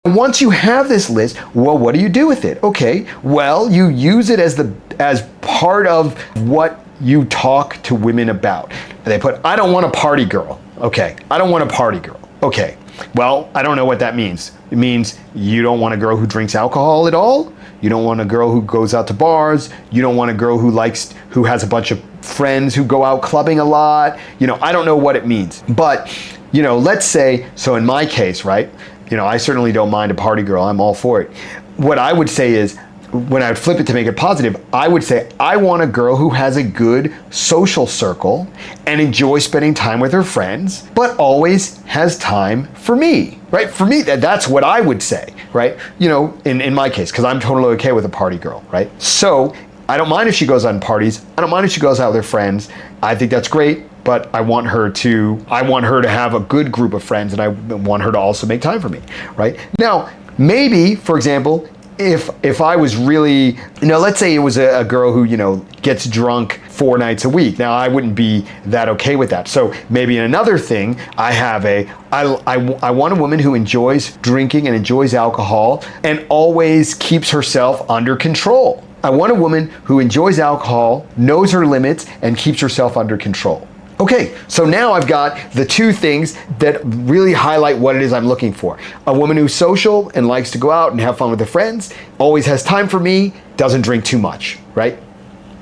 Once you have this list, well, what do you do with it? Okay, well, you use it as part of what you talk to women about. They put, I don't want a party girl. Okay, I don't want a party girl. Okay, well, I don't know what that means. It means you don't want a girl who drinks alcohol at all. You don't want a girl who goes out to bars. You don't want a girl who has a bunch of friends who go out clubbing a lot. I don't know what it means. But, let's say, so in my case, right? I certainly don't mind a party girl. I'm all for it. What I would say is, when I would flip it to make it positive, I would say, I want a girl who has a good social circle and enjoys spending time with her friends, but always has time for me, right? For me, that's what I would say, right? In my case, because I'm totally okay with a party girl, right? So I don't mind if she goes on parties. I don't mind if she goes out with her friends. I think that's great. But I want her to have a good group of friends, and I want her to also make time for me, right? Now, maybe, for example, if I was really, let's say it was a girl who, gets drunk 4 nights a week. Now, I wouldn't be that okay with that. So maybe another thing, I want a woman who enjoys drinking and enjoys alcohol and always keeps herself under control. I want a woman who enjoys alcohol, knows her limits, and keeps herself under control. Okay, so now I've got the 2 things that really highlight what it is I'm looking for. A woman who's social and likes to go out and have fun with her friends, always has time for me, doesn't drink too much, right?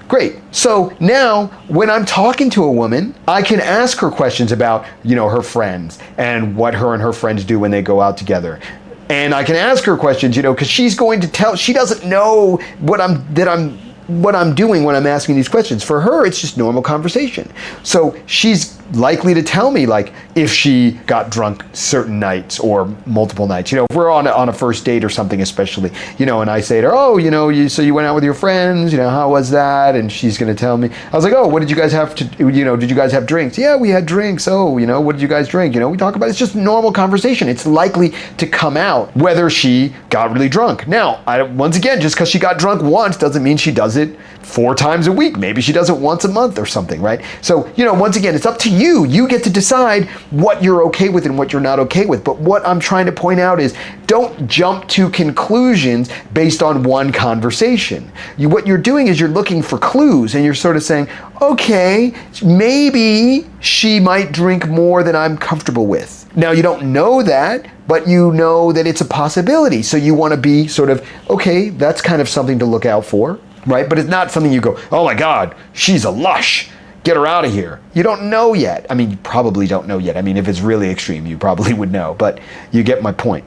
Great. So now when I'm talking to a woman, I can ask her questions about, her friends and what her and her friends do when they go out together. And I can ask her questions, because she's going to she doesn't know what I'm doing when I'm asking these questions. For her, it's just normal conversation. So she's likely to tell me, like, if she got drunk certain nights or multiple nights. If we're on a first date or something, especially, and I say to her, so you went out with your friends, how was that? And she's going to tell me. I was like, oh, what did you guys have to, did you guys have drinks? Yeah, we had drinks. Oh, what did you guys drink? We talk about, it's just normal conversation. It's likely to come out whether she got really drunk. Now, once again, just because she got drunk once doesn't mean she does it 4 times a week. Maybe she does it once a month or something, right? So, once again, it's up to you. You get to decide what you're okay with and what you're not okay with. But what I'm trying to point out is, don't jump to conclusions based on one conversation. What you're doing is you're looking for clues, and you're sort of saying, okay, maybe she might drink more than I'm comfortable with. Now, you don't know that, but you know that it's a possibility. So you want to be sort of, okay, that's kind of something to look out for. Right? But it's not something you go, oh my God, she's a lush. Get her out of here. You don't know yet. I mean, you probably don't know yet. I mean, if it's really extreme, you probably would know, but you get my point.